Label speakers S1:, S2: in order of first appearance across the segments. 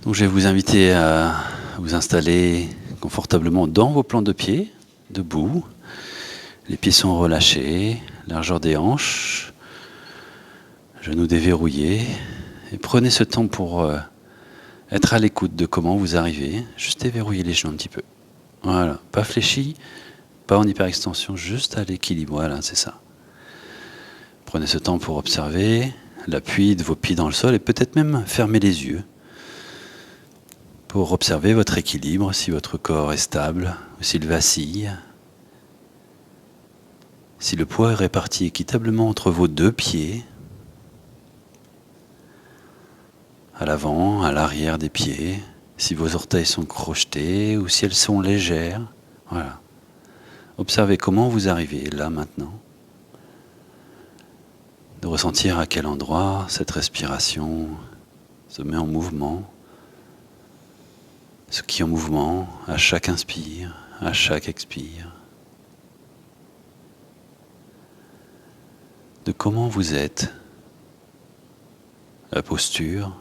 S1: Donc je vais vous inviter à vous installer confortablement dans vos plantes de pied, debout. Les pieds sont relâchés, largeur des hanches, genoux déverrouillés. Et prenez ce temps pour être à l'écoute de comment vous arrivez. Juste déverrouiller les genoux un petit peu. Voilà, pas fléchi, pas en hyperextension, juste à l'équilibre. Voilà, c'est ça. Prenez ce temps pour observer l'appui de vos pieds dans le sol et peut-être même fermer les yeux pour observer votre équilibre, si votre corps est stable ou s'il vacille. Si le poids est réparti équitablement entre vos deux pieds, à l'avant, à l'arrière des pieds, si vos orteils sont crochetés ou si elles sont légères. Voilà. Observez comment vous arrivez là maintenant. De ressentir à quel endroit cette respiration se met en mouvement. Ce qui est en mouvement à chaque inspire, à chaque expire. De comment vous êtes, la posture,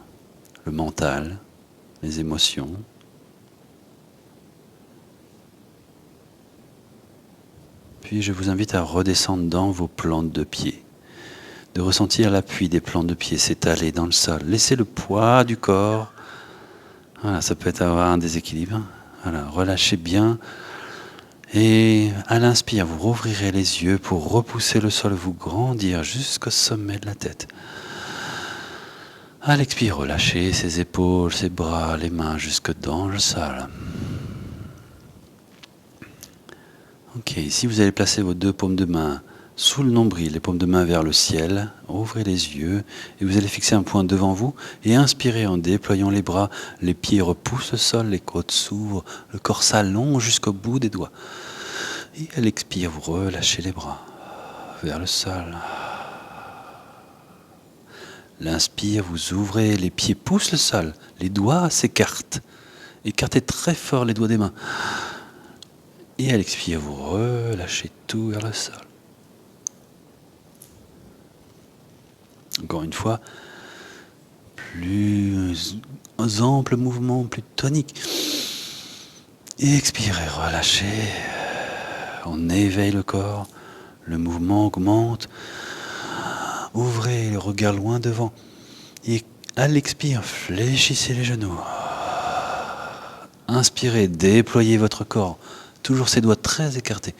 S1: le mental, les émotions. Puis je vous invite à redescendre dans vos plantes de pied, de ressentir l'appui des plantes de pied s'étaler dans le sol. Laissez le poids du corps. Voilà, ça peut avoir un déséquilibre. Voilà, relâchez bien. Et à l'inspire, vous rouvrirez les yeux pour repousser le sol, vous grandir jusqu'au sommet de la tête. À l'expire, relâchez ses épaules, ses bras, les mains jusque dans le sol. Ok, ici vous allez placer vos deux paumes de main sous le nombril, les paumes de main vers le ciel. Ouvrez les yeux et vous allez fixer un point devant vous et inspirez en déployant les bras. Les pieds repoussent le sol, les côtes s'ouvrent, le corps s'allonge jusqu'au bout des doigts. Et à l'expire, vous relâchez les bras vers le sol. L'inspire, vous ouvrez, les pieds poussent le sol, les doigts s'écartent. Écartez très fort les doigts des mains. Et à l'expire, vous relâchez tout vers le sol. Encore une fois, plus ample mouvement, plus tonique. Et expirez, relâchez. On éveille le corps, le mouvement augmente. Ouvrez le regard loin devant. Et à l'expire, fléchissez les genoux. Inspirez, déployez votre corps. Toujours ses doigts très écartés.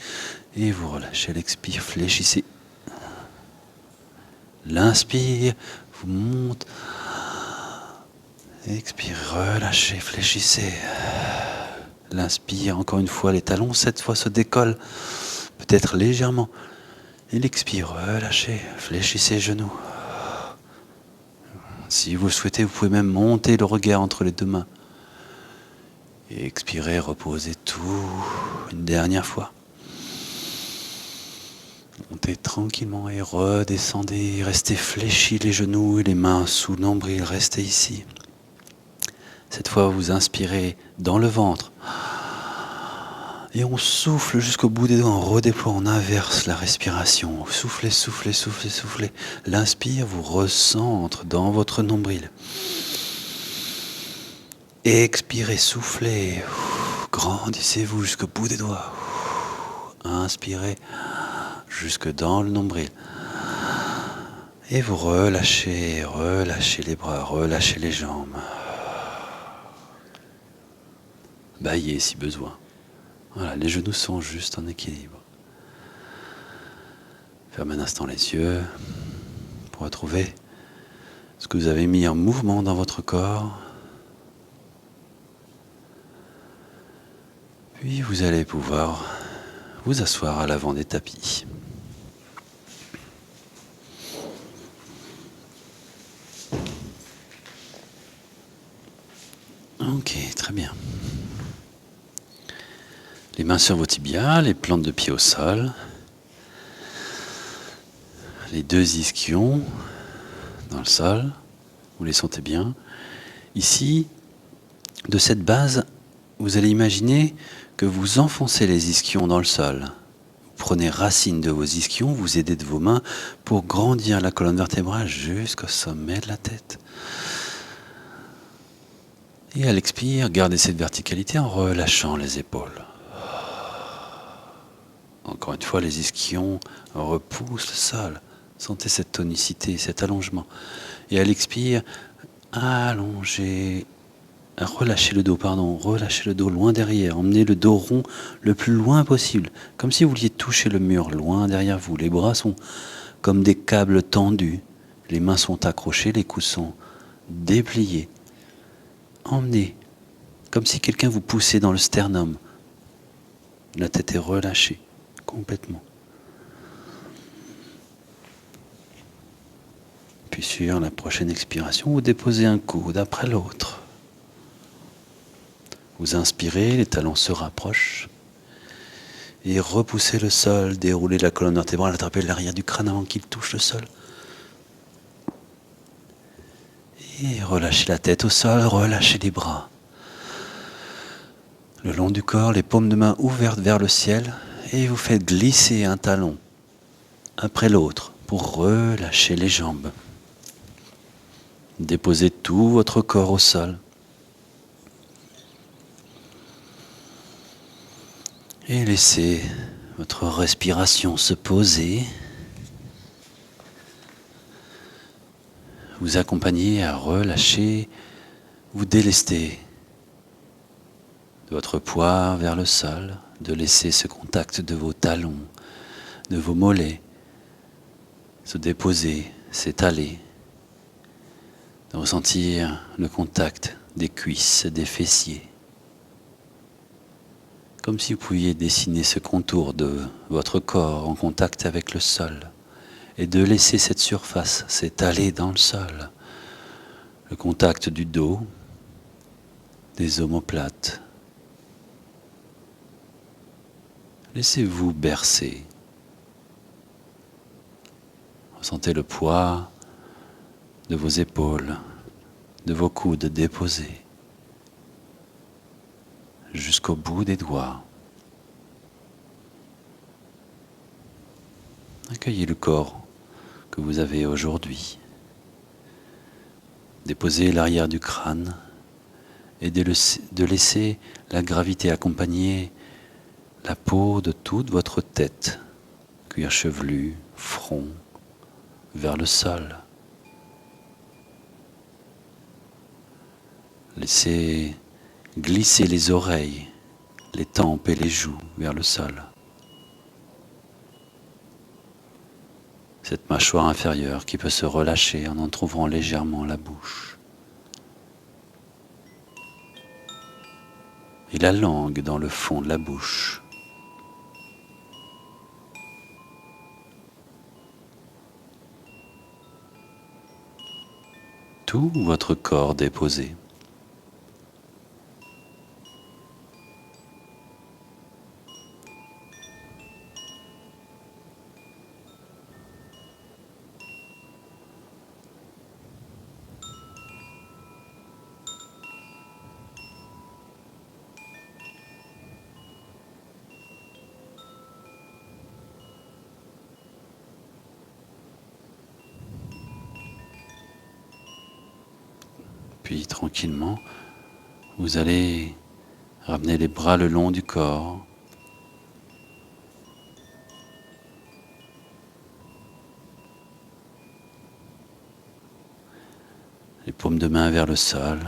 S1: Et vous relâchez. À l'expire, fléchissez. L'inspire vous monte. Expire, relâchez, fléchissez. L'inspire, encore une fois, les talons, cette fois, se décollent. Peut-être légèrement. Et l'expire, relâchez, fléchissez les genoux. Si vous le souhaitez, vous pouvez même monter le regard entre les deux mains. Et expirez, reposez tout. Une dernière fois. Montez tranquillement et redescendez. Restez fléchis les genoux et les mains sous le nombril. Restez ici. Cette fois, vous inspirez dans le ventre. Et on souffle jusqu'au bout des doigts. On redéploie, on inverse la respiration. Soufflez, soufflez, soufflez, soufflez. L'inspire vous recentre dans votre nombril. Expirez, soufflez. Grandissez-vous jusqu'au bout des doigts. Inspirez jusque dans le nombril. Et vous relâchez, relâchez les bras, relâchez les jambes. Baillez si besoin. Voilà, les genoux sont juste en équilibre. Fermez un instant les yeux pour retrouver ce que vous avez mis en mouvement dans votre corps. Puis vous allez pouvoir vous asseoir à l'avant des tapis. Ok, très bien. Les mains sur vos tibias, les plantes de pied au sol. Les deux ischions dans le sol. Vous les sentez bien. Ici, de cette base, vous allez imaginer que vous enfoncez les ischions dans le sol. Vous prenez racine de vos ischions, vous aidez de vos mains pour grandir la colonne vertébrale jusqu'au sommet de la tête. Et à l'expire, gardez cette verticalité en relâchant les épaules. Encore une fois, les ischions repoussent le sol. Sentez cette tonicité, cet allongement. Et à l'expire, allongez, relâchez le dos, relâchez le dos loin derrière. Emmenez le dos rond le plus loin possible, comme si vous vouliez toucher le mur loin derrière vous. Les bras sont comme des câbles tendus. Les mains sont accrochées, les coudes sont dépliés. Emmenez, comme si quelqu'un vous poussait dans le sternum. La tête est relâchée, complètement. Puis sur la prochaine expiration, vous déposez un coude après l'autre. Vous inspirez, les talons se rapprochent. Et repoussez le sol, déroulez la colonne vertébrale, attrapez l'arrière du crâne avant qu'il touche le sol. Et relâchez la tête au sol, relâchez les bras. Le long du corps, les paumes de main ouvertes vers le ciel, et vous faites glisser un talon après l'autre pour relâcher les jambes. Déposez tout votre corps au sol. Et laissez votre respiration se poser. Vous accompagner à relâcher, vous délester de votre poids vers le sol, de laisser ce contact de vos talons, de vos mollets se déposer, s'étaler, de ressentir le contact des cuisses, des fessiers. Comme si vous pouviez dessiner ce contour de votre corps en contact avec le sol et de laisser cette surface s'étaler dans le sol. Le contact du dos, des omoplates. Laissez-vous bercer. Ressentez le poids de vos épaules, de vos coudes déposés jusqu'au bout des doigts. Accueillez le corps que vous avez aujourd'hui. Déposez l'arrière du crâne et de laisser la gravité accompagner la peau de toute votre tête, cuir chevelu, front, vers le sol. Laissez glisser les oreilles, les tempes et les joues vers le sol. Cette mâchoire inférieure qui peut se relâcher en entr'ouvrant légèrement la bouche. Et la langue dans le fond de la bouche. Tout votre corps déposé. Puis tranquillement, vous allez ramener les bras le long du corps. Les paumes de main vers le sol.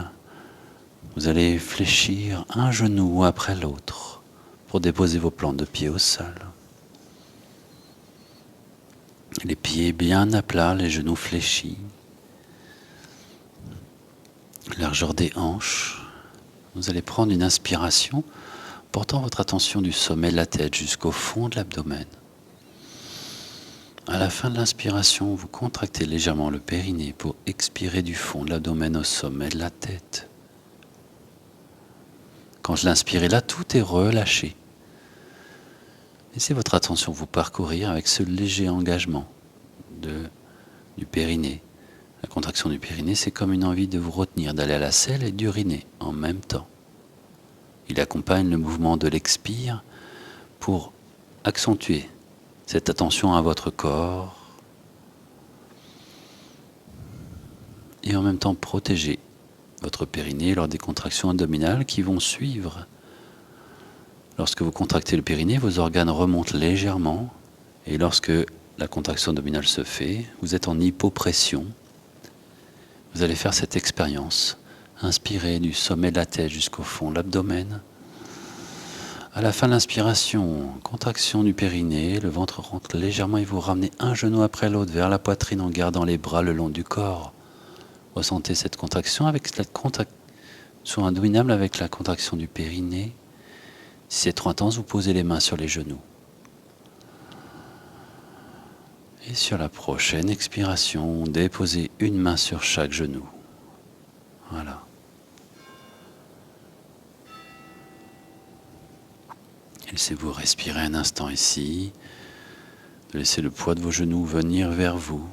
S1: Vous allez fléchir un genou après l'autre pour déposer vos plantes de pied au sol. Les pieds bien à plat, les genoux fléchis. Largeur des hanches. Vous allez prendre une inspiration, portant votre attention du sommet de la tête jusqu'au fond de l'abdomen. À la fin de l'inspiration, vous contractez légèrement le périnée pour expirer du fond de l'abdomen au sommet de la tête. Quand je l'inspire, là, tout est relâché. Laissez votre attention vous parcourir avec ce léger engagement du périnée. La contraction du périnée, c'est comme une envie de vous retenir, d'aller à la selle et d'uriner en même temps. Il accompagne le mouvement de l'expire pour accentuer cette attention à votre corps et en même temps protéger votre périnée lors des contractions abdominales qui vont suivre. Lorsque vous contractez le périnée, vos organes remontent légèrement et lorsque la contraction abdominale se fait, vous êtes en hypopression. Vous allez faire cette expérience. Inspirez du sommet de la tête jusqu'au fond de l'abdomen. À la fin de l'inspiration, contraction du périnée, le ventre rentre légèrement et vous ramenez un genou après l'autre vers la poitrine en gardant les bras le long du corps. Ressentez cette contraction avec la contraction abdominale avec la contraction du périnée. Si c'est trop intense, vous posez les mains sur les genoux. Et sur la prochaine expiration, déposez une main sur chaque genou. Voilà. Laissez-vous respirer un instant ici. Laissez le poids de vos genoux venir vers vous.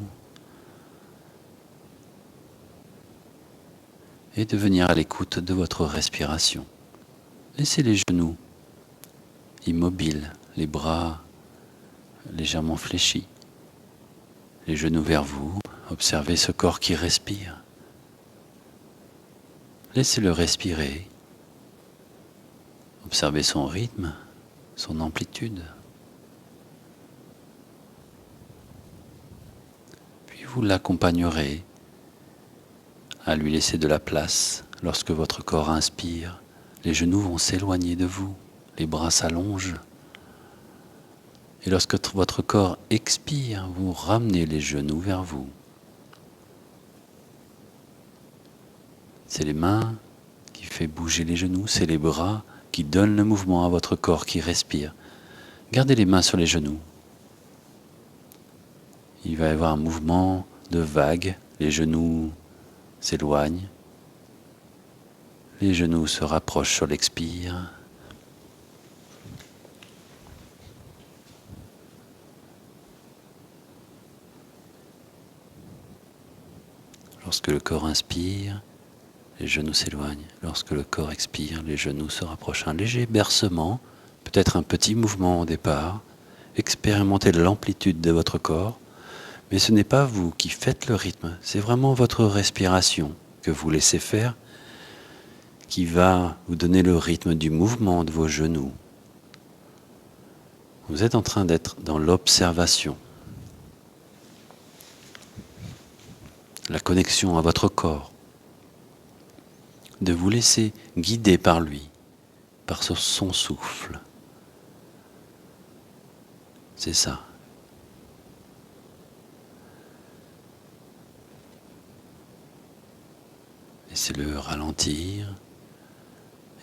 S1: Et de venir à l'écoute de votre respiration. Laissez les genoux immobiles, les bras légèrement fléchis. Les genoux vers vous, observez ce corps qui respire. Laissez-le respirer. Observez son rythme, son amplitude. Puis vous l'accompagnerez à lui laisser de la place. Lorsque votre corps inspire, les genoux vont s'éloigner de vous, les bras s'allongent. Et lorsque votre corps expire, vous ramenez les genoux vers vous. C'est les mains qui font bouger les genoux, c'est les bras qui donnent le mouvement à votre corps qui respire. Gardez les mains sur les genoux. Il va y avoir un mouvement de vague, les genoux s'éloignent, les genoux se rapprochent sur l'expire. Lorsque le corps inspire, les genoux s'éloignent. Lorsque le corps expire, les genoux se rapprochent. Un léger bercement, peut-être un petit mouvement au départ. Expérimentez l'amplitude de votre corps. Mais ce n'est pas vous qui faites le rythme, c'est vraiment votre respiration que vous laissez faire qui va vous donner le rythme du mouvement de vos genoux. Vous êtes en train d'être dans l'observation. La connexion à votre corps, de vous laisser guider par lui, par son souffle. C'est ça. Laissez-le ralentir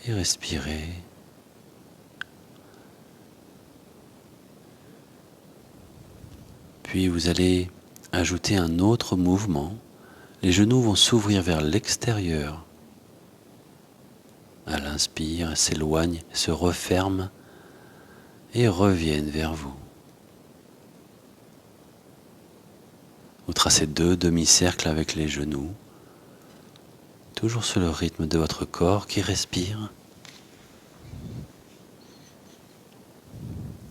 S1: et respirer. Puis vous allez ajouter un autre mouvement. Les genoux vont s'ouvrir vers l'extérieur. À l'inspire, s'éloignent, se referment et reviennent vers vous. Vous tracez 2 demi-cercles avec les genoux, toujours sur le rythme de votre corps qui respire.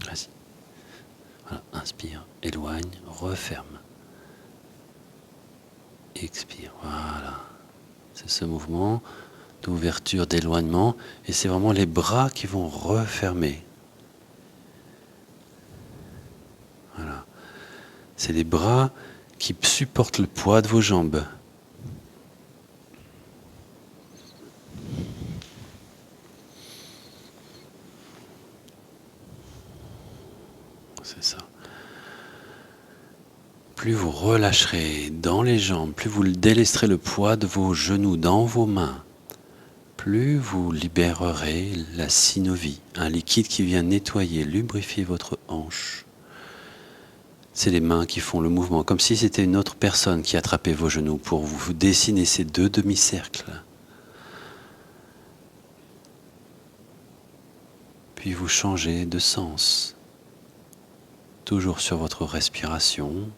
S1: Vas-y. Voilà, inspire, éloigne, referme. Expire, voilà. C'est ce mouvement d'ouverture, d'éloignement, et c'est vraiment les bras qui vont refermer. Voilà. C'est les bras qui supportent le poids de vos jambes. C'est ça. Plus vous relâcherez dans les jambes, plus vous délaisserez le poids de vos genoux dans vos mains, plus vous libérerez la synovie, un liquide qui vient nettoyer, lubrifier votre hanche. C'est les mains qui font le mouvement, comme si c'était une autre personne qui attrapait vos genoux pour vous dessiner ces 2 demi-cercles. Puis vous changez de sens, toujours sur votre respiration.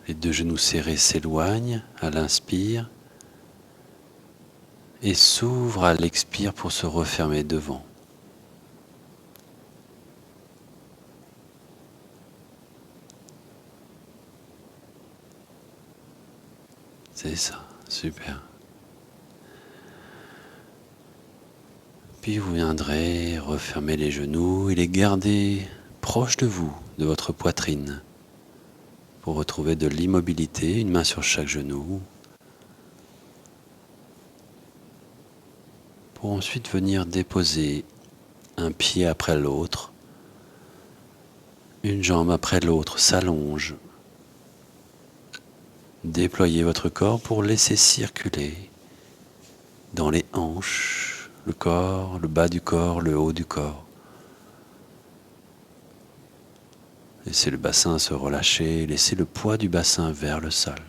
S1: Les 2 genoux serrés s'éloignent à l'inspire et s'ouvrent à l'expire pour se refermer devant. C'est ça, super. Puis vous viendrez refermer les genoux et les garder proches de vous, de votre poitrine, pour retrouver de l'immobilité, une main sur chaque genou, pour ensuite venir déposer un pied après l'autre, une jambe après l'autre s'allonge. Déployez votre corps pour laisser circuler dans les hanches, le corps, le bas du corps, le haut du corps. Laissez le bassin se relâcher, laissez le poids du bassin vers le sol.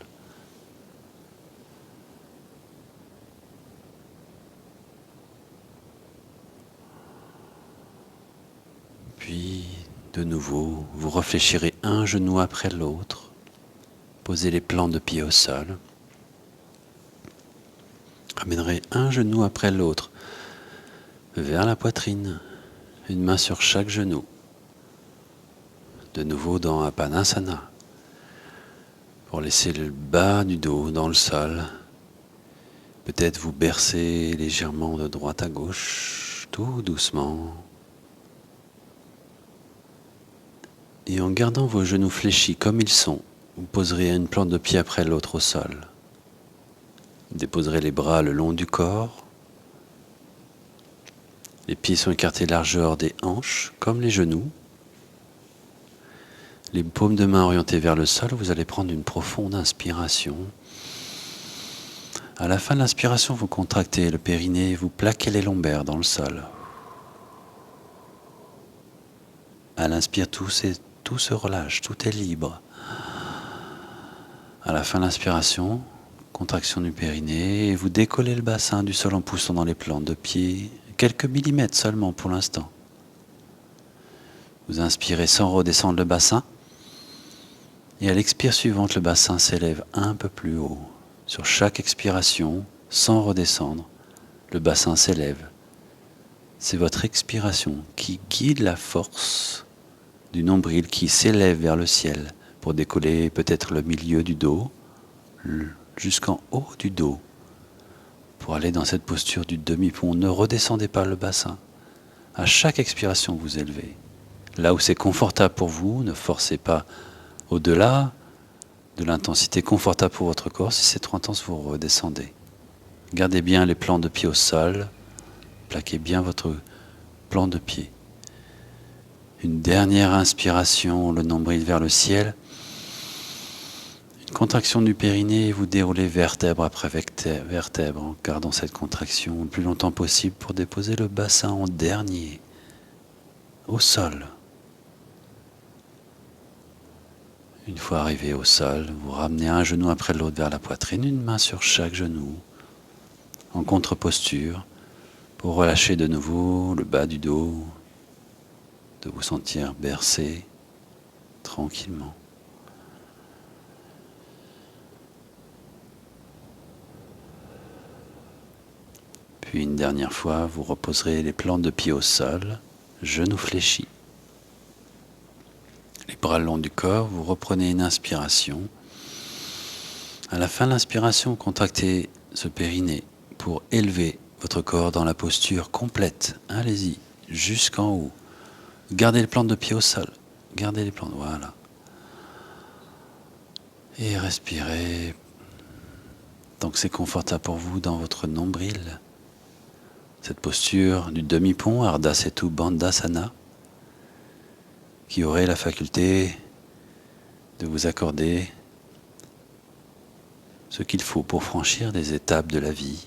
S1: Puis, de nouveau, vous réfléchirez un genou après l'autre. Posez les plants de pied au sol. Ramènerez un genou après l'autre vers la poitrine, une main sur chaque genou. De nouveau dans Apanasana, pour laisser le bas du dos dans le sol. Peut-être vous bercer légèrement de droite à gauche, tout doucement. Et en gardant vos genoux fléchis comme ils sont, vous poserez une plante de pied après l'autre au sol. Déposerez les bras le long du corps. Les pieds sont écartés largeur des hanches, comme les genoux. Les paumes de main orientées vers le sol, vous allez prendre une profonde inspiration. À la fin de l'inspiration, vous contractez le périnée, vous plaquez les lombaires dans le sol. À l'inspire, tout se relâche, tout est libre. À la fin de l'inspiration, contraction du périnée, et vous décollez le bassin du sol en poussant dans les plantes de pied, quelques millimètres seulement pour l'instant. Vous inspirez sans redescendre le bassin, et à l'expire suivante, le bassin s'élève un peu plus haut. Sur chaque expiration, sans redescendre, le bassin s'élève. C'est votre expiration qui guide la force du nombril qui s'élève vers le ciel pour décoller peut-être le milieu du dos jusqu'en haut du dos. Pour aller dans cette posture du demi-pont, ne redescendez pas le bassin. À chaque expiration, vous élevez. Là où c'est confortable pour vous, ne forcez pas au-delà de l'intensité confortable pour votre corps. Si c'est trop intense, vous redescendez. Gardez bien les plants de pied au sol. Plaquez bien votre plan de pied. Une dernière inspiration, le nombril vers le ciel. Une contraction du périnée, vous déroulez vertèbre après vertèbre en gardant cette contraction le plus longtemps possible pour déposer le bassin en dernier au sol. Une fois arrivé au sol, vous ramenez un genou après l'autre vers la poitrine, une main sur chaque genou, en contre-posture, pour relâcher de nouveau le bas du dos, de vous sentir bercé tranquillement. Puis une dernière fois, vous reposerez les plantes de pied au sol, genoux fléchis. Les bras le long du corps, vous reprenez une inspiration. À la fin de l'inspiration, contractez ce périnée pour élever votre corps dans la posture complète. Allez-y, jusqu'en haut. Gardez les plantes de pied au sol. Gardez les plantes, voilà. Et respirez. Donc c'est confortable pour vous dans votre nombril. Cette posture du demi-pont, Ardha Setu Bandhasana, qui aurait la faculté de vous accorder ce qu'il faut pour franchir des étapes de la vie.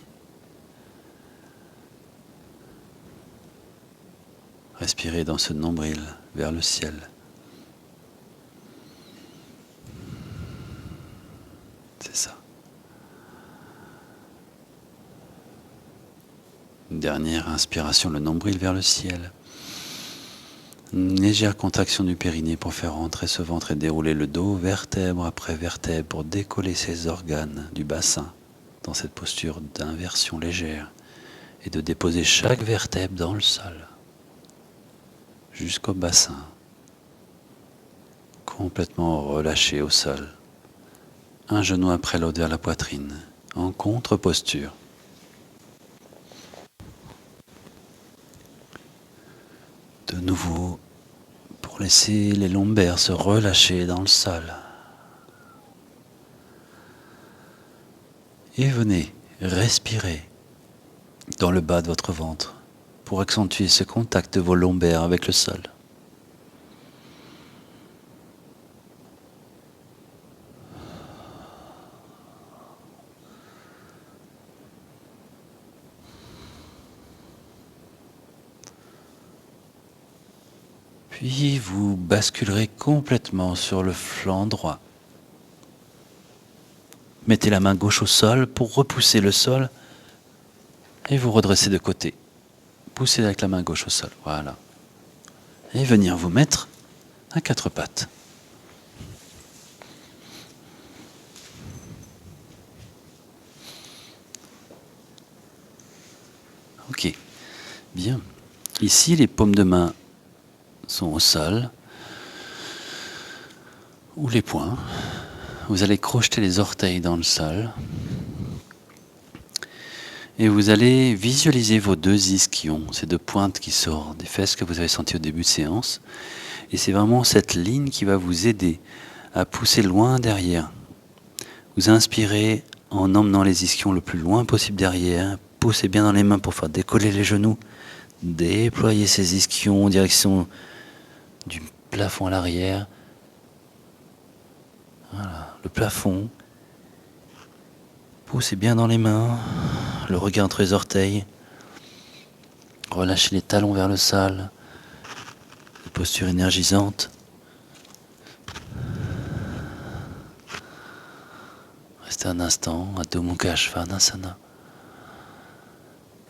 S1: Respirez dans ce nombril vers le ciel. C'est ça. Une dernière inspiration, le nombril vers le ciel. Une légère contraction du périnée pour faire rentrer ce ventre et dérouler le dos, vertèbre après vertèbre, pour décoller ces organes du bassin dans cette posture d'inversion légère et de déposer chaque vertèbre dans le sol, jusqu'au bassin, complètement relâché au sol. un genou après l'autre vers la poitrine, en contre-posture. De nouveau, pour laisser les lombaires se relâcher dans le sol. Et venez respirer dans le bas de votre ventre pour accentuer ce contact de vos lombaires avec le sol. Puis vous basculerez complètement sur le flanc droit. Mettez la main gauche au sol pour repousser le sol et vous redressez de côté. Poussez avec la main gauche au sol, voilà. Et venir vous mettre à quatre pattes. Ok, bien. Ici, les paumes de main sont au sol, ou les poings. Vous allez crocheter les orteils dans le sol. Et vous allez visualiser vos deux ischions, ces deux pointes qui sortent des fesses que vous avez senties au début de séance. Et c'est vraiment cette ligne qui va vous aider à pousser loin derrière. Vous inspirez en emmenant les ischions le plus loin possible derrière. Poussez bien dans les mains pour faire décoller les genoux. Déployez ces ischions en direction du plafond à l'arrière. Voilà, le plafond. Poussez bien dans les mains, le regard entre les orteils. Relâchez les talons vers le sol. Une posture énergisante. Restez un instant, Adho Mukha Svanasana.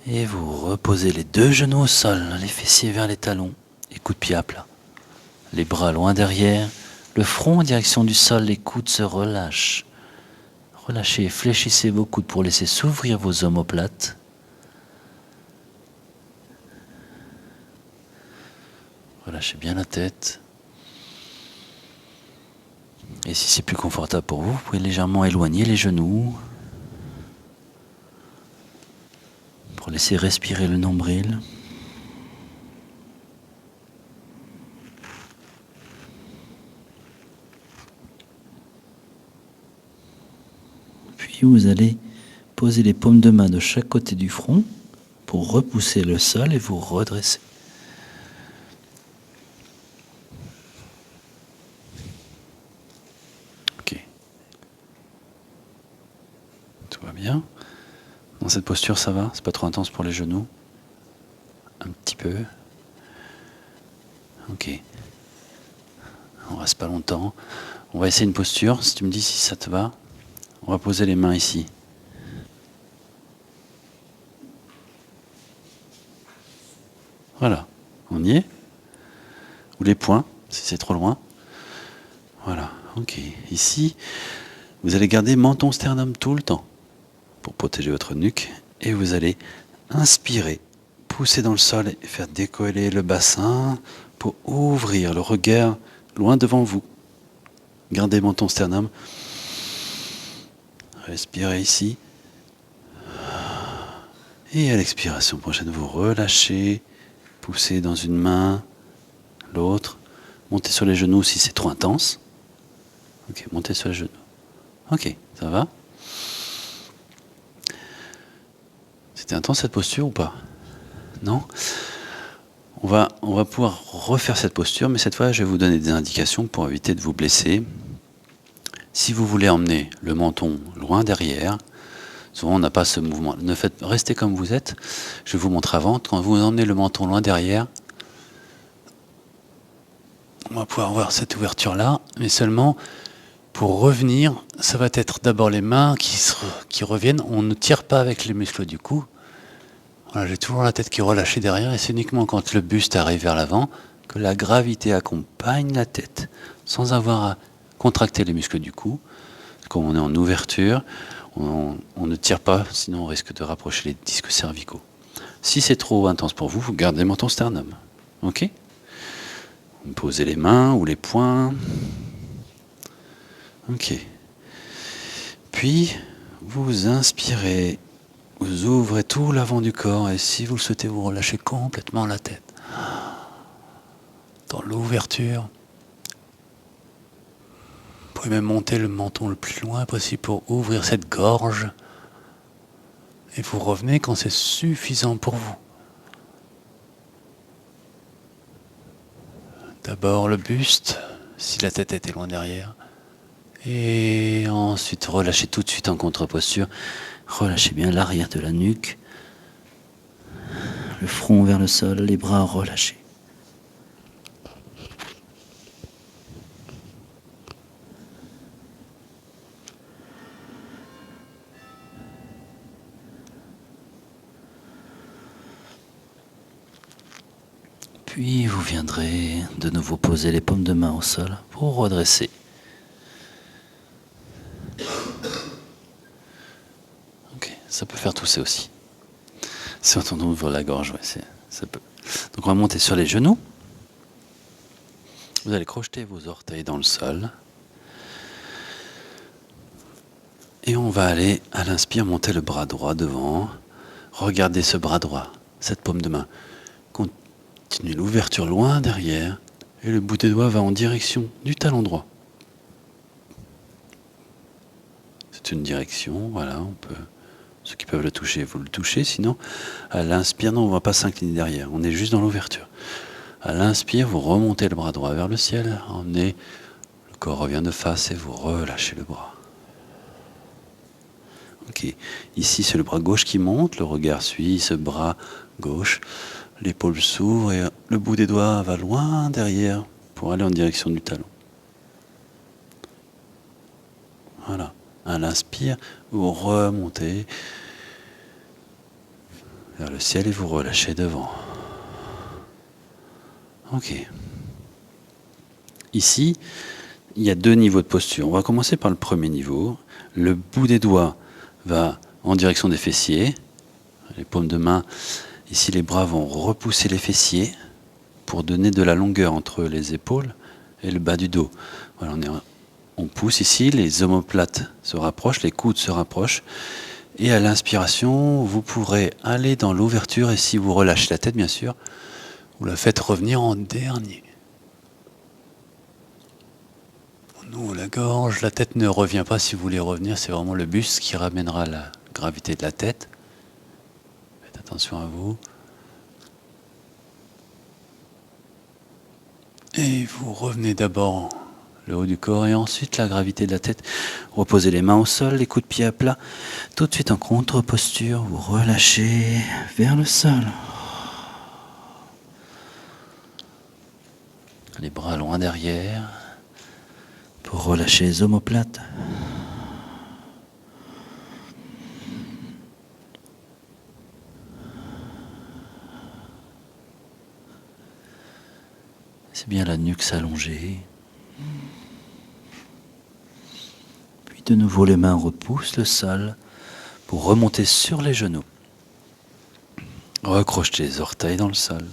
S1: Et vous reposez les deux genoux au sol, les fessiers vers les talons et coups de pied à plat. Les bras loin derrière, le front en direction du sol, les coudes se relâchent. Relâchez et fléchissez vos coudes pour laisser s'ouvrir vos omoplates. Relâchez bien la tête. Et si c'est plus confortable pour vous, vous pouvez légèrement éloigner les genoux pour laisser respirer le nombril. Puis vous allez poser les paumes de main de chaque côté du front pour repousser le sol et vous redresser. Ok. Tout va bien. Dans cette posture, ça va? C'est pas trop intense pour les genoux? Un petit peu. Ok. On reste pas longtemps. On va essayer une posture. Si tu me dis si ça te va, on va poser les mains ici. Voilà. On y est? Ou les poings, si c'est trop loin. Voilà. Ok. Ici, vous allez garder menton sternum tout le temps pour protéger votre nuque. Et vous allez inspirer, pousser dans le sol et faire décoller le bassin pour ouvrir le regard loin devant vous. Gardez menton sternum. Respirez ici. Et à l'expiration prochaine, vous relâchez. Poussez dans une main, l'autre. Montez sur les genoux si c'est trop intense. Ok, montez sur les genoux. Ok, ça va? C'était intense cette posture ou pas? Non? On va pouvoir refaire cette posture, mais cette fois, je vais vous donner des indications pour éviter de vous blesser. Si vous voulez emmener le menton loin derrière, souvent on n'a pas ce mouvement. Restez comme vous êtes. Je vais vous montrer avant. Quand vous emmenez le menton loin derrière, on va pouvoir voir cette ouverture-là, mais seulement pour revenir, ça va être d'abord les mains qui reviennent. On ne tire pas avec les muscles du cou. Voilà, j'ai toujours la tête qui est relâchée derrière et c'est uniquement quand le buste arrive vers l'avant que la gravité accompagne la tête sans avoir à contracter les muscles du cou. Quand on est en ouverture, on ne tire pas, sinon on risque de rapprocher les disques cervicaux. Si c'est trop intense pour vous, vous gardez menton sternum. Ok? Vous posez les mains ou les poings. Ok. Puis, vous inspirez, vous ouvrez tout l'avant du corps et si vous le souhaitez, vous relâchez complètement la tête. Dans l'ouverture, vous pouvez même monter le menton le plus loin possible pour ouvrir cette gorge. Et vous revenez quand c'est suffisant pour vous. D'abord le buste, si la tête était loin derrière. Et ensuite, relâchez tout de suite en contre-posture. Relâchez bien l'arrière de la nuque. Le front vers le sol, les bras relâchés. Puis vous viendrez de nouveau poser les paumes de main au sol pour redresser. Ok, ça peut faire tousser aussi. Si on ouvre la gorge, ouais, ça peut. Donc on va monter sur les genoux. Vous allez crocheter vos orteils dans le sol. Et on va aller, à l'inspire, monter le bras droit devant. Regardez ce bras droit, cette paume de main. Continuez l'ouverture loin derrière. Et le bout des doigts va en direction du talon droit. C'est une direction, voilà, on peut. Ceux qui peuvent le toucher, vous le touchez. Sinon, à l'inspire, non, on ne va pas s'incliner derrière. On est juste dans l'ouverture. À l'inspire, vous remontez le bras droit vers le ciel. Le corps revient de face et vous relâchez le bras. Ok. Ici, c'est le bras gauche qui monte. Le regard suit ce bras gauche. L'épaule s'ouvre et le bout des doigts va loin derrière pour aller en direction du talon. Voilà. À l'inspire, vous remontez vers le ciel et vous relâchez devant. Ok. Ici, il y a 2 niveaux de posture. On va commencer par le premier niveau. Le bout des doigts va en direction des fessiers. Les paumes de main, ici les bras vont repousser les fessiers pour donner de la longueur entre les épaules et le bas du dos. Voilà, on pousse ici, les omoplates se rapprochent, les coudes se rapprochent. Et à l'inspiration, vous pourrez aller dans l'ouverture et si vous relâchez la tête, bien sûr, vous la faites revenir en dernier. On ouvre la gorge, la tête ne revient pas si vous voulez revenir, c'est vraiment le buste qui ramènera la gravité de la tête. Faites attention à vous. Et vous revenez d'abord le haut du corps et ensuite la gravité de la tête. Reposez les mains au sol, les coups de pied à plat. Tout de suite en contre-posture, vous relâchez vers le sol. Les bras loin derrière pour relâcher les omoplates. C'est bien la nuque s'allonger. Puis de nouveau les mains repoussent le sol pour remonter sur les genoux. Recrochez les orteils dans le sol.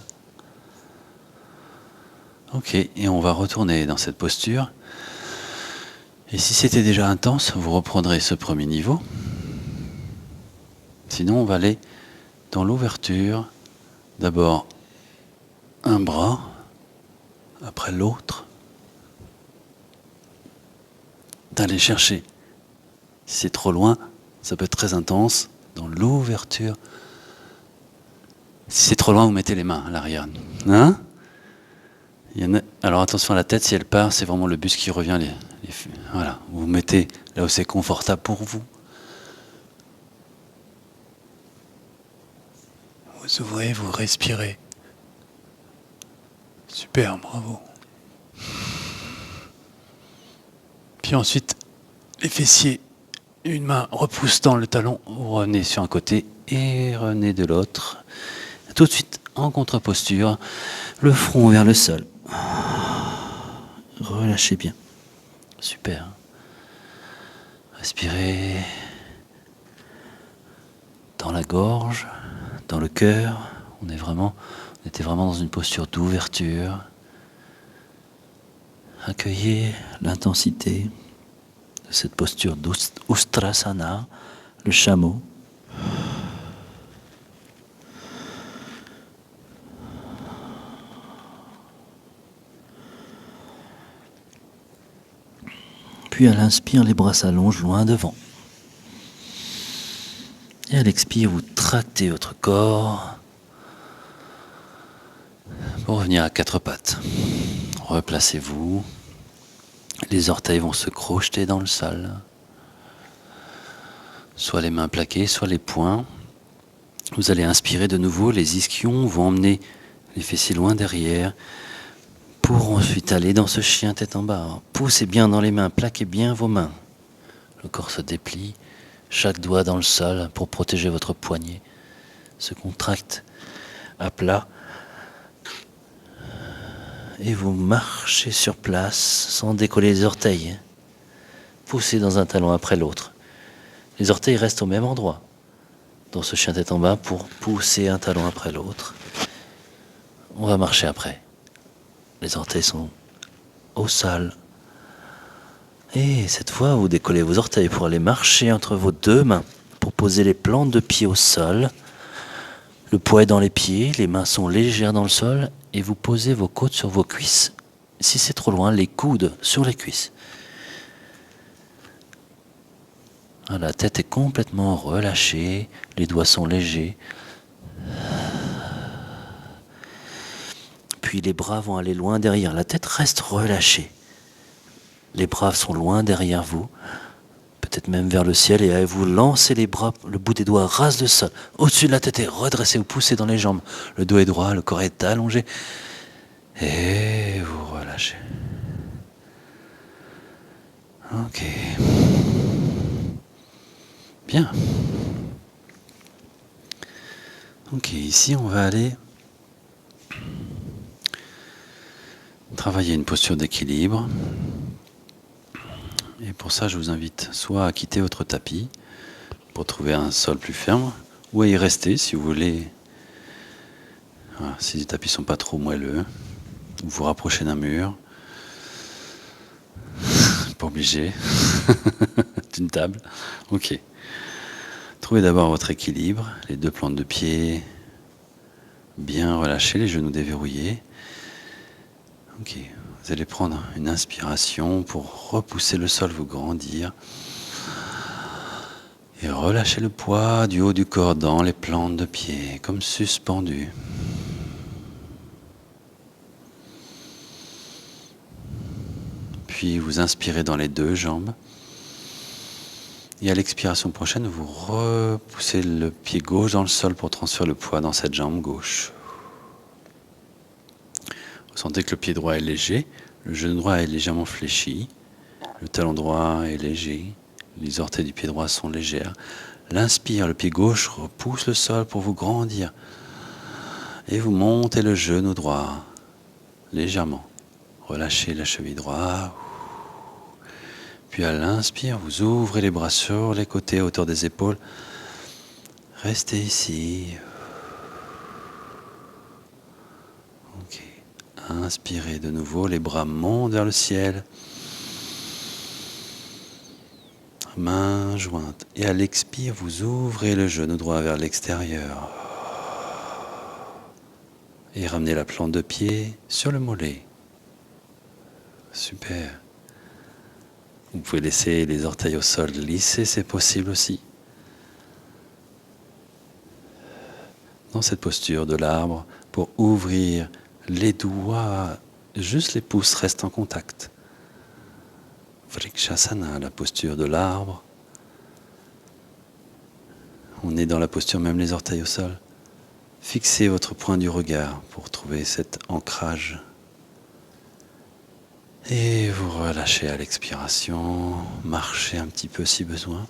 S1: Ok, et on va retourner dans cette posture. Et si c'était déjà intense, vous reprendrez ce premier niveau. Sinon, on va aller dans l'ouverture. D'abord, un bras, après l'autre. D'aller chercher. Si c'est trop loin, ça peut être très intense. Dans l'ouverture. Si c'est trop loin, vous mettez les mains à l'arrière. Hein ? Alors attention à la tête, si elle part, c'est vraiment le buste qui revient. Voilà, vous vous mettez là où c'est confortable pour vous. Vous ouvrez, vous respirez. Super, bravo. Puis ensuite, les fessiers, une main repousse dans le talon, vous revenez sur un côté et revenez de l'autre. Tout de suite en contre-posture, le front vers le sol. Relâchez bien. Super. Respirez dans la gorge, dans le cœur. On était vraiment dans une posture d'ouverture. Accueillez l'intensité
S2: de cette posture d'Ustrasana, le chameau. Puis à l'inspire, les bras s'allongent loin devant. Et à l'expire, vous tractez votre corps pour revenir à quatre pattes. Replacez-vous. Les orteils vont se crocheter dans le sol. Soit les mains plaquées, soit les poings. Vous allez inspirer de nouveau. Les ischions vont emmener les fessiers loin derrière pour ensuite aller dans ce chien tête en bas. Poussez bien dans les mains, plaquez bien vos mains. Le corps se déplie. Chaque doigt dans le sol pour protéger votre poignet. Se contracte à plat. Et vous marchez sur place sans décoller les orteils. Poussez dans un talon après l'autre. Les orteils restent au même endroit dans ce chien tête en bas pour pousser un talon après l'autre. On va marcher après. Les orteils sont au sol. Et cette fois, vous décollez vos orteils pour aller marcher entre vos deux mains, pour poser les plantes de pied au sol. Le poids est dans les pieds, les mains sont légères dans le sol, et vous posez vos côtes sur vos cuisses. Si c'est trop loin, les coudes sur les cuisses. La tête est complètement relâchée, les doigts sont légers. Puis les bras vont aller loin derrière, la tête reste relâchée. Les bras sont loin derrière vous, peut-être même vers le ciel, et vous lancez les bras, le bout des doigts rase le sol, au-dessus de la tête, et redressez, vous poussez dans les jambes. Le dos est droit, le corps est allongé, et vous relâchez. Ok. Bien. Ok, ici on va aller travailler une posture d'équilibre. Et pour ça, je vous invite soit à quitter votre tapis pour trouver un sol plus ferme, ou à y rester si vous voulez. Voilà, si les tapis ne sont pas trop moelleux, ou vous rapprochez d'un mur. Pas obligé. D'une table. Ok. Trouvez d'abord votre équilibre, les deux plantes de pied bien relâchées, les genoux déverrouillés. Ok. Vous allez prendre une inspiration pour repousser le sol, vous grandir. Et relâchez le poids du haut du corps dans les plantes de pied, comme suspendu. Puis vous inspirez dans les deux jambes. Et à l'expiration prochaine, vous repoussez le pied gauche dans le sol pour transférer le poids dans cette jambe gauche. Vous sentez que le pied droit est léger, le genou droit est légèrement fléchi, le talon droit est léger, les orteils du pied droit sont légères. L'inspire, le pied gauche repousse le sol pour vous grandir. Et vous montez le genou droit légèrement. Relâchez la cheville droite. Puis à l'inspire, vous ouvrez les bras sur les côtés, autour des épaules. Restez ici. Ok. Inspirez de nouveau, les bras montent vers le ciel. Mains jointes. Et à l'expire, vous ouvrez le genou droit vers l'extérieur. Et ramenez la plante de pied sur le mollet. Super. Vous pouvez laisser les orteils au sol glisser, c'est possible aussi. Dans cette posture de l'arbre, pour ouvrir les doigts, juste les pouces restent en contact. Vrikshasana, la posture de l'arbre. On est dans la posture, même les orteils au sol. Fixez votre point du regard pour trouver cet ancrage. Et vous relâchez à l'expiration, marchez un petit peu si besoin.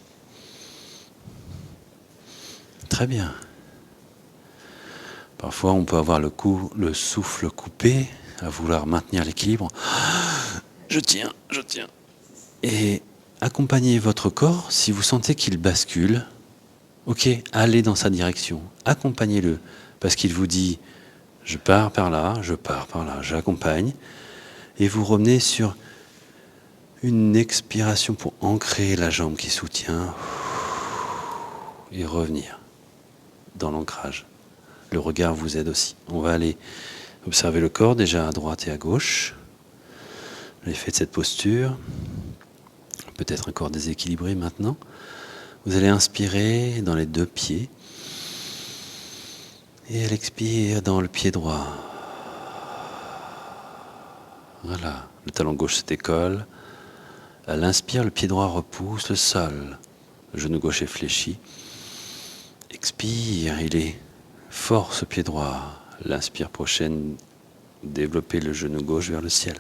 S2: Très bien. Parfois on peut avoir le souffle coupé, à vouloir maintenir l'équilibre. Je tiens. Et accompagnez votre corps si vous sentez qu'il bascule. Ok, allez dans sa direction, accompagnez-le, parce qu'il vous dit « je pars par là, j'accompagne ». Et vous revenez sur
S1: Une expiration pour ancrer la jambe qui soutient et revenir dans l'ancrage. Le regard vous aide aussi. On va aller observer le corps déjà à droite et à gauche. L'effet de cette posture. Peut-être un corps déséquilibré maintenant. Vous allez inspirer dans les deux pieds. Et elle expire dans le pied droit. Voilà, le talon gauche se décolle. À l'inspire, le pied droit repousse le sol. Le genou gauche est fléchi. Expire, il est fort ce pied droit. L'inspire prochaine, développez le genou gauche vers le ciel.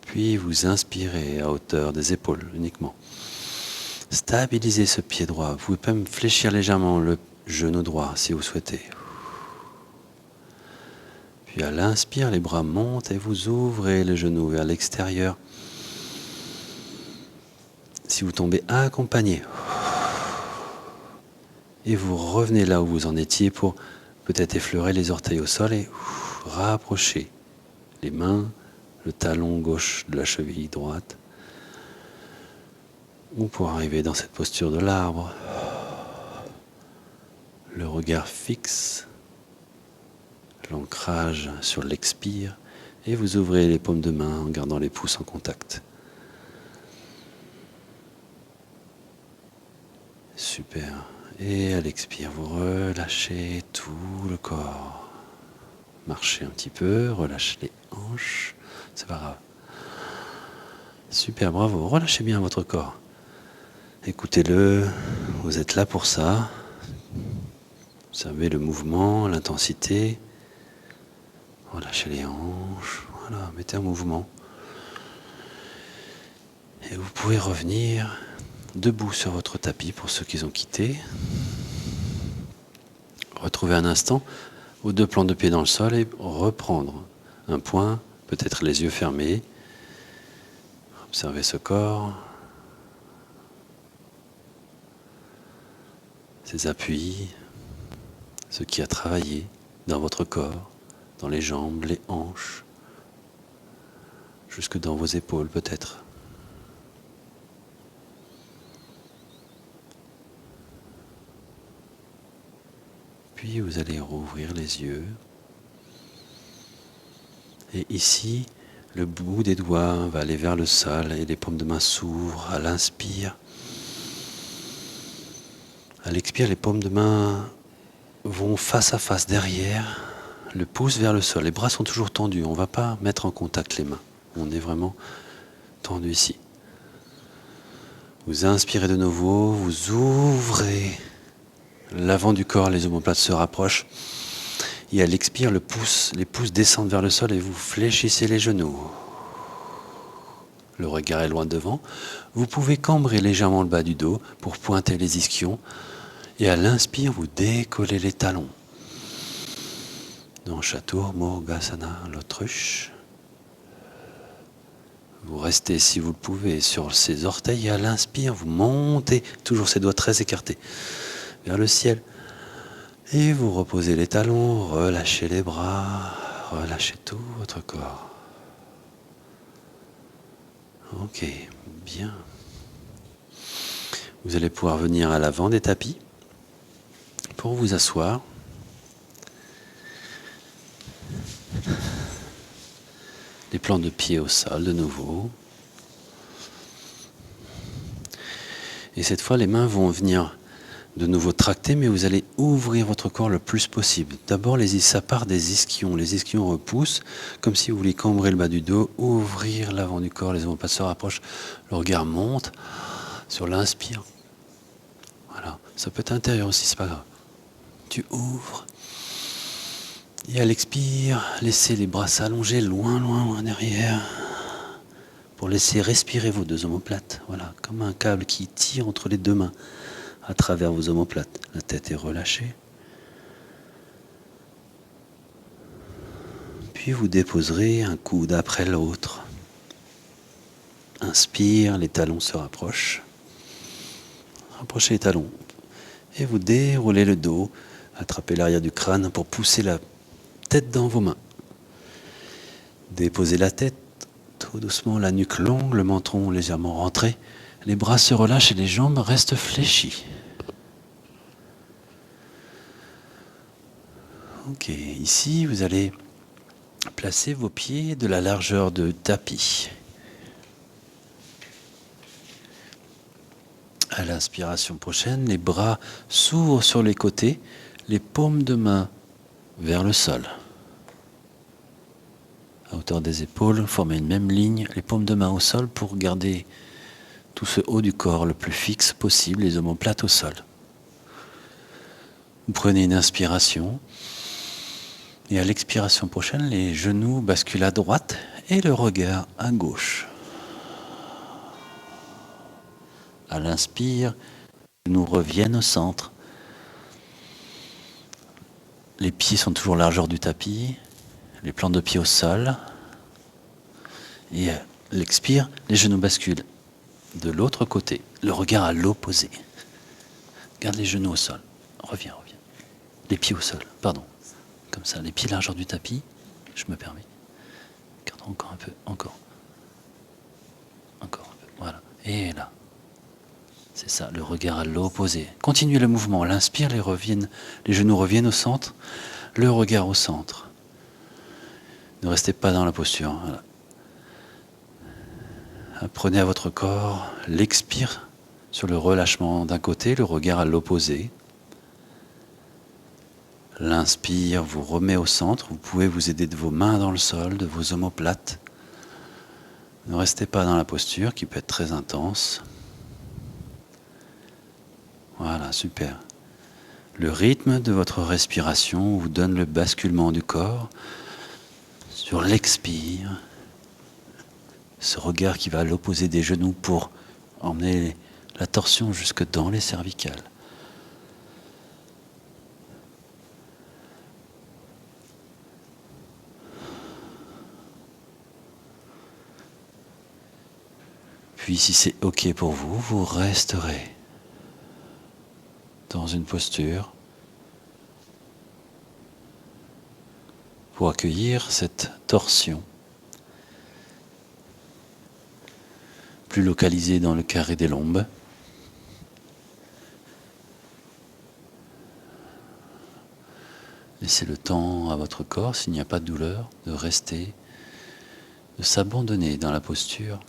S1: Puis vous inspirez à hauteur des épaules uniquement. Stabilisez ce pied droit. Vous pouvez même fléchir légèrement le genou droit si vous souhaitez. Puis à l'inspire, les bras montent et vous ouvrez le genou vers l'extérieur. Si vous tombez, accompagnez. Et vous revenez là où vous en étiez pour peut-être effleurer les orteils au sol et rapprocher les mains, le talon gauche de la cheville droite. Ou pour arriver dans cette posture de l'arbre, le regard fixe, l'ancrage sur l'expire, et vous ouvrez les paumes de main en gardant les pouces en contact. Super. Et à l'expire, vous relâchez tout le corps. Marchez un petit peu, relâchez les hanches, c'est pas grave. Super, bravo, relâchez bien votre corps. Écoutez-le, vous êtes là pour ça. Observez le mouvement, l'intensité. Relâchez les hanches, voilà, mettez un mouvement. Et vous pouvez revenir debout sur votre tapis pour ceux qui ont quitté. Retrouvez un instant vos deux plans de pied dans le sol et reprendre un point, peut-être les yeux fermés. Observez ce corps, ses appuis, ce qui a travaillé dans votre corps, dans les jambes, les hanches, jusque dans vos épaules peut-être. Puis vous allez rouvrir les yeux. Et ici, le bout des doigts va aller vers le sol et les paumes de main s'ouvrent à l'inspire. À l'expire, les paumes de main vont face à face derrière, le pouce vers le sol. Les bras sont toujours tendus, on ne va pas mettre en contact les mains. On est vraiment tendu ici. Vous inspirez de nouveau, vous ouvrez l'avant du corps, les omoplates se rapprochent. Et à l'expire, les pouces descendent vers le sol et vous fléchissez les genoux. Le regard est loin devant. Vous pouvez cambrer légèrement le bas du dos pour pointer les ischions. Et à l'inspire, vous décollez les talons. Dans Chaturmurgasana, l'autruche. Vous restez, si vous le pouvez, sur ces orteils. Et à l'inspire, vous montez, toujours ces doigts très écartés, vers le ciel. Et vous reposez les talons, relâchez les bras, relâchez tout votre corps. Ok, bien. Vous allez pouvoir venir à l'avant des tapis pour vous asseoir. Les plans de pied au sol de nouveau. Et cette fois, les mains vont venir de nouveau tracter, mais vous allez ouvrir votre corps le plus possible. D'abord, ça part des ischions. Les ischions repoussent, comme si vous vouliez cambrer le bas du dos, ouvrir l'avant du corps, les omoplates se rapprochent, le regard monte sur l'inspire. Voilà, ça peut être intérieur aussi, c'est pas grave. Tu ouvres. Et à l'expire, laissez les bras s'allonger loin, loin, loin derrière, pour laisser respirer vos deux omoplates. Voilà, comme un câble qui tire entre les deux mains à travers vos omoplates. La tête est relâchée. Puis vous déposerez un coude après l'autre. Inspire, les talons se rapprochent. Rapprochez les talons. Et vous déroulez le dos. Attrapez l'arrière du crâne pour pousser la tête dans vos mains. Déposez la tête tout doucement, la nuque longue, le menton légèrement rentré. Les bras se relâchent et les jambes restent fléchies. Ok, ici vous allez placer vos pieds de la largeur de tapis. À l'inspiration prochaine, les bras s'ouvrent sur les côtés, les paumes de main vers le sol. À hauteur des épaules, formez une même ligne, les paumes de main au sol pour garder tout ce haut du corps le plus fixe possible, les omoplates au sol. Vous prenez une inspiration et à l'expiration prochaine, les genoux basculent à droite et le regard à gauche. À l'inspire, les genoux reviennent au centre. Les pieds sont toujours largeur du tapis, les plans de pied au sol. Et à l'expire, les genoux basculent de l'autre côté, le regard à l'opposé. Garde les genoux au sol. Reviens. Les pieds au sol, pardon. Comme ça, les pieds largeur du tapis, je me permets. Garde encore un peu, encore un peu, voilà. Et là. C'est ça, le regard à l'opposé. Continuez le mouvement. L'inspire, les genoux reviennent au centre, le regard au centre. Ne restez pas dans la posture. Voilà. Apprenez à votre corps, l'expire sur le relâchement d'un côté, le regard à l'opposé. L'inspire vous remet au centre. Vous pouvez vous aider de vos mains dans le sol, de vos omoplates. Ne restez pas dans la posture qui peut être très intense. Voilà, super. Le rythme de votre respiration vous donne le basculement du corps sur l'expire. Ce regard qui va à l'opposé des genoux pour emmener la torsion jusque dans les cervicales. Puis si c'est OK pour vous, vous resterez dans une posture pour accueillir cette torsion plus localisée dans le carré des lombes. Laissez le temps à votre corps, s'il n'y a pas de douleur, de rester, de s'abandonner dans la posture.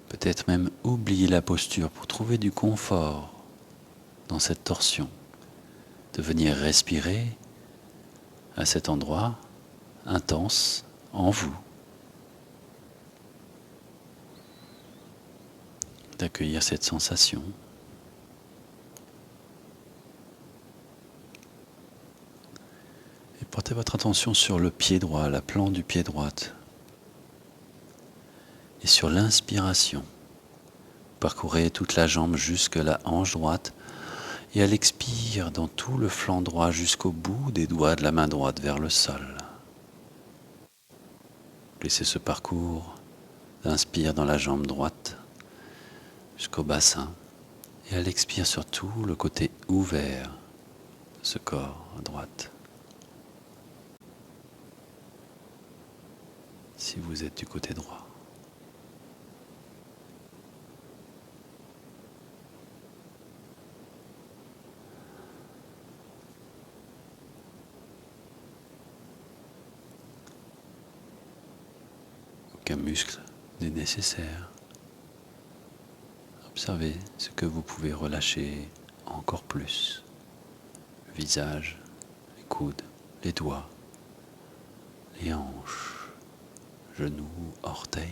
S1: Peut-être même oublier la posture pour trouver du confort dans cette torsion. De venir respirer à cet endroit intense en vous. D'accueillir cette sensation. Et portez votre attention sur le pied droit, la plante du pied droit. Et sur l'inspiration, parcourez toute la jambe jusque la hanche droite. Et à l'expire, dans tout le flanc droit jusqu'au bout des doigts de la main droite vers le sol. Laissez ce parcours d'inspire dans la jambe droite jusqu'au bassin. Et à l'expire surtout le côté ouvert de ce corps à droite. Si vous êtes du côté droit. Aucun muscle n'est nécessaire. Observez ce que vous pouvez relâcher encore plus. Le visage, les coudes, les doigts, les hanches, genoux, orteils.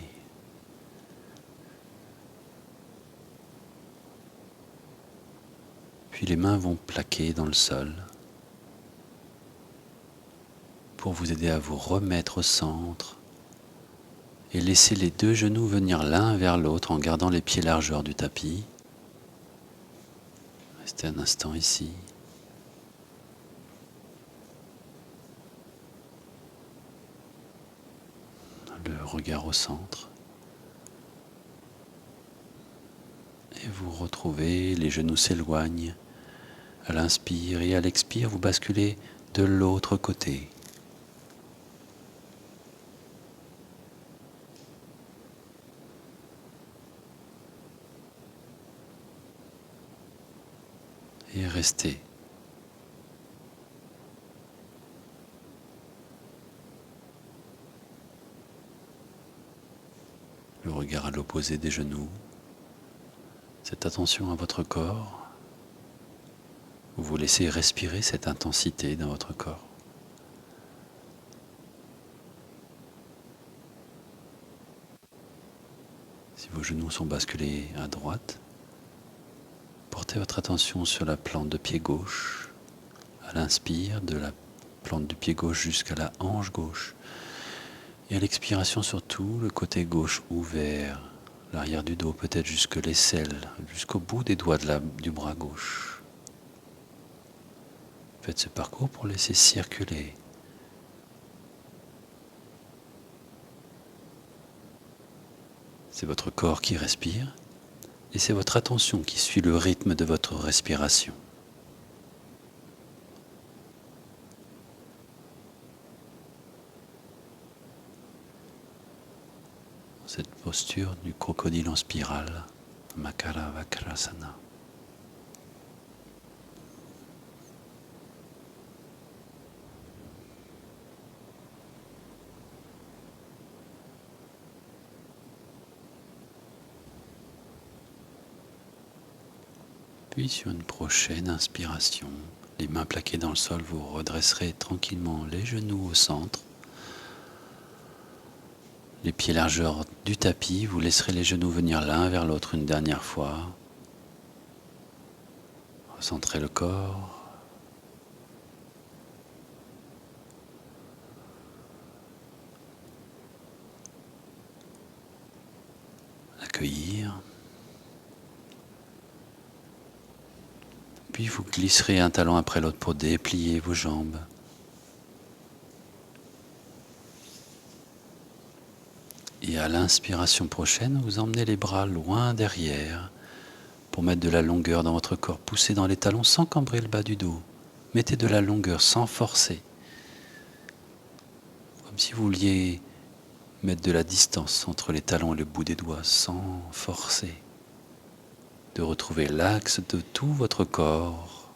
S1: Puis les mains vont plaquer dans le sol pour vous aider à vous remettre au centre. Et laissez les deux genoux venir l'un vers l'autre en gardant les pieds largeur du tapis. Restez un instant ici. Le regard au centre. Et vous retrouvez, les genoux s'éloignent À l'inspire et à l'expire, vous basculez de l'autre côté. Et restez. Le regard à l'opposé des genoux. Cette attention à votre corps. Vous vous laissez respirer cette intensité dans votre corps. Si vos genoux sont basculés à droite, portez votre attention sur la plante de pied gauche. À l'inspire, de la plante du pied gauche jusqu'à la hanche gauche. Et à l'expiration surtout, le côté gauche ouvert, l'arrière du dos peut-être jusque l'aisselle, jusqu'au bout des doigts du bras gauche. Faites ce parcours pour laisser circuler. C'est votre corps qui respire et c'est votre attention qui suit le rythme de votre respiration. Cette posture du crocodile en spirale, Makaravakrasana. Puis sur une prochaine inspiration, les mains plaquées dans le sol, vous redresserez tranquillement les genoux au centre. Les pieds largeur du tapis, vous laisserez les genoux venir l'un vers l'autre une dernière fois. Recentrez le corps. Accueillir. Puis vous glisserez un talon après l'autre pour déplier vos jambes. Et à l'inspiration prochaine, vous emmenez les bras loin derrière pour mettre de la longueur dans votre corps. Poussez dans les talons sans cambrer le bas du dos. Mettez de la longueur sans forcer. Comme si vous vouliez mettre de la distance entre les talons et le bout des doigts sans forcer. De retrouver l'axe de tout votre corps.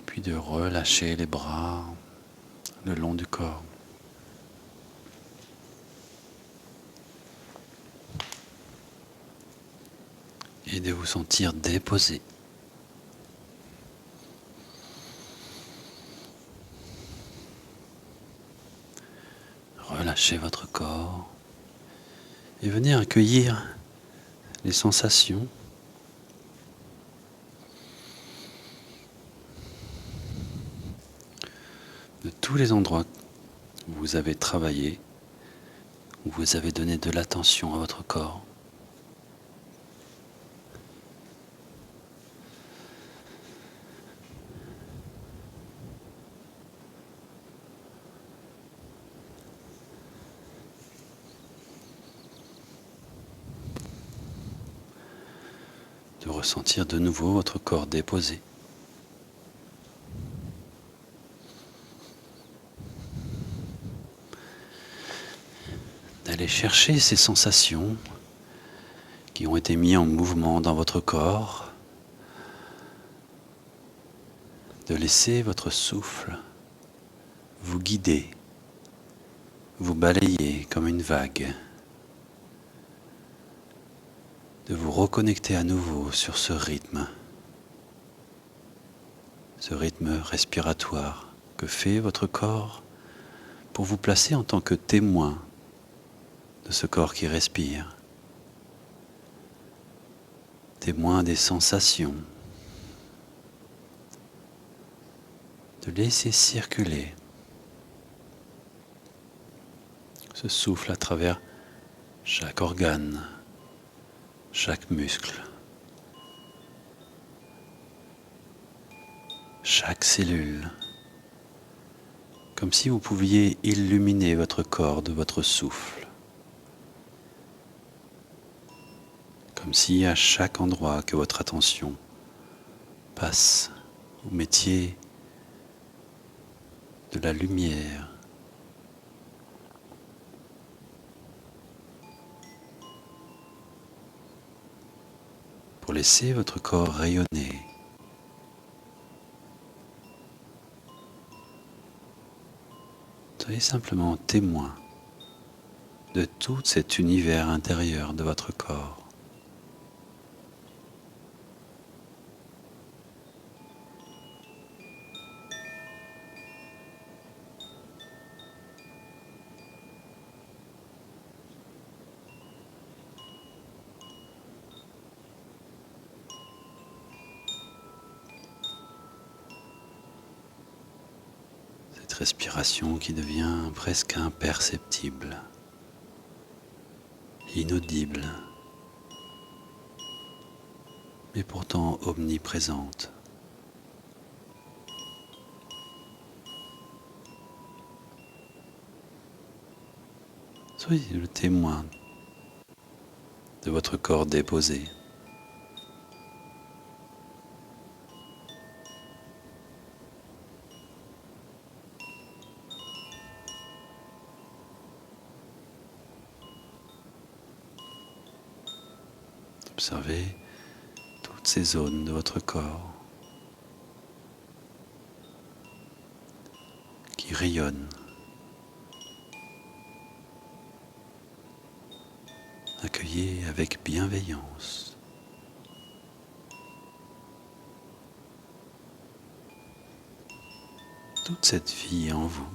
S1: Puis de relâcher les bras le long du corps. Et de vous sentir déposé. Relâchez votre corps et venez accueillir les sensations. De tous les endroits où vous avez travaillé, où vous avez donné de l'attention à votre corps. De ressentir de nouveau votre corps déposé. D'aller chercher ces sensations qui ont été mises en mouvement dans votre corps, de laisser votre souffle vous guider, vous balayer comme une vague, de vous reconnecter à nouveau sur ce rythme respiratoire que fait votre corps pour vous placer en tant que témoin de ce corps qui respire, témoin des sensations, de laisser circuler ce souffle à travers chaque organe, chaque muscle, chaque cellule, comme si vous pouviez illuminer votre corps de votre souffle, Comme si à chaque endroit que votre attention passe, vous mettiez de la lumière. Pour laisser votre corps rayonner. Soyez simplement témoin de tout cet univers intérieur de votre corps. Cette respiration qui devient presque imperceptible, inaudible, mais pourtant omniprésente. Soyez le témoin de votre corps déposé. Observez toutes ces zones de votre corps qui rayonnent. Accueillez avec bienveillance. Toute cette vie en vous.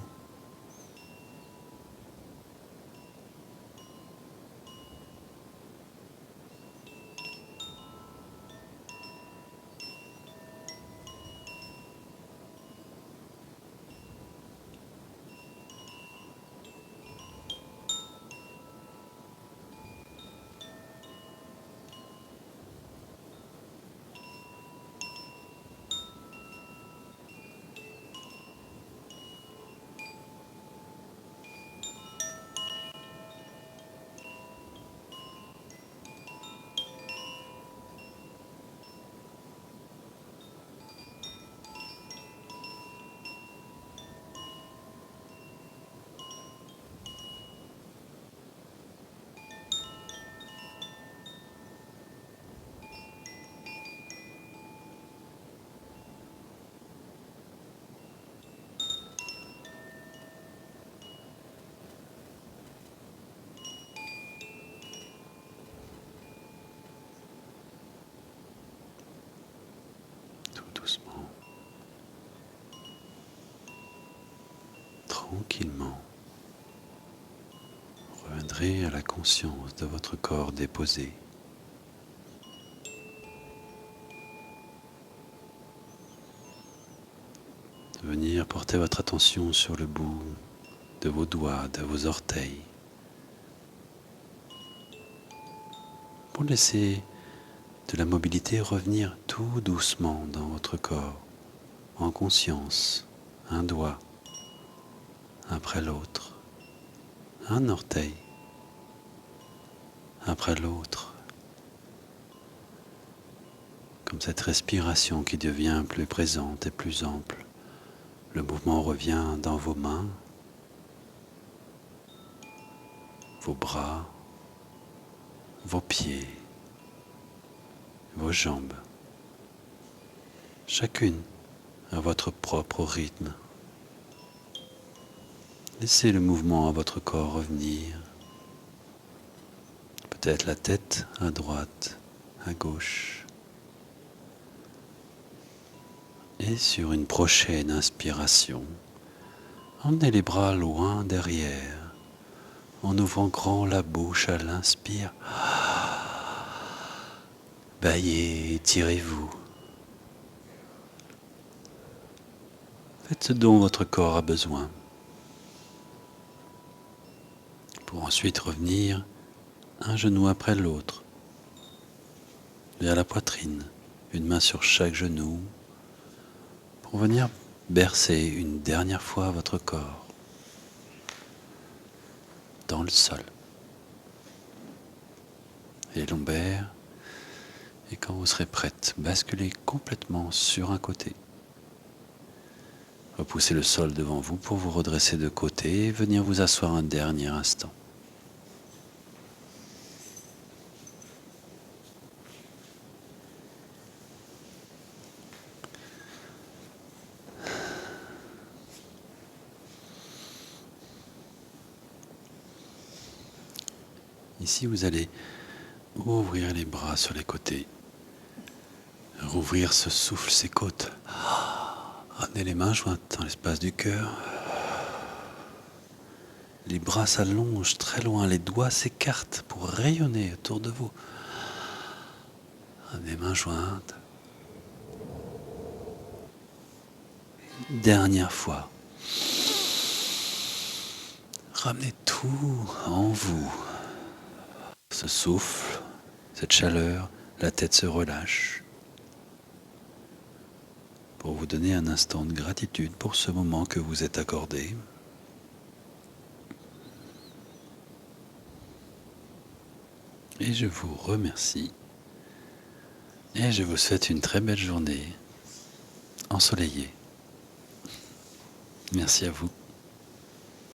S1: Tout doucement, tranquillement, reviendrez à la conscience de votre corps déposé. De venir porter votre attention sur le bout de vos doigts, de vos orteils, pour laisser de la mobilité revenir tout doucement dans votre corps, en conscience, un doigt après l'autre, un orteil après l'autre, comme cette respiration qui devient plus présente et plus ample. Le mouvement revient dans vos mains, vos bras, vos pieds, vos jambes, chacune à votre propre rythme. Laissez le mouvement à votre corps revenir. Peut-être la tête à droite, à gauche. Et sur une prochaine inspiration, emmenez les bras loin derrière, en ouvrant grand la bouche à l'inspire. Baillez, étirez-vous. Faites ce dont votre corps a besoin. Pour ensuite revenir un genou après l'autre, vers la poitrine, une main sur chaque genou, pour venir bercer une dernière fois votre corps dans le sol. Et lombaires, Et quand vous serez prête, basculez complètement sur un côté. Repoussez le sol devant vous pour vous redresser de côté et venir vous asseoir un dernier instant. Ici, vous allez ouvrir les bras sur les côtés. Rouvrir ce souffle, ses côtes. Ramenez les mains jointes dans l'espace du cœur. Les bras s'allongent très loin, les doigts s'écartent pour rayonner autour de vous. Ramenez les mains jointes. Une dernière fois. Ramenez tout en vous. Ce souffle, cette chaleur, la tête se relâche. Pour vous donner un instant de gratitude pour ce moment que vous êtes accordé. Et je vous remercie. Et je vous souhaite une très belle journée ensoleillée. Merci à vous.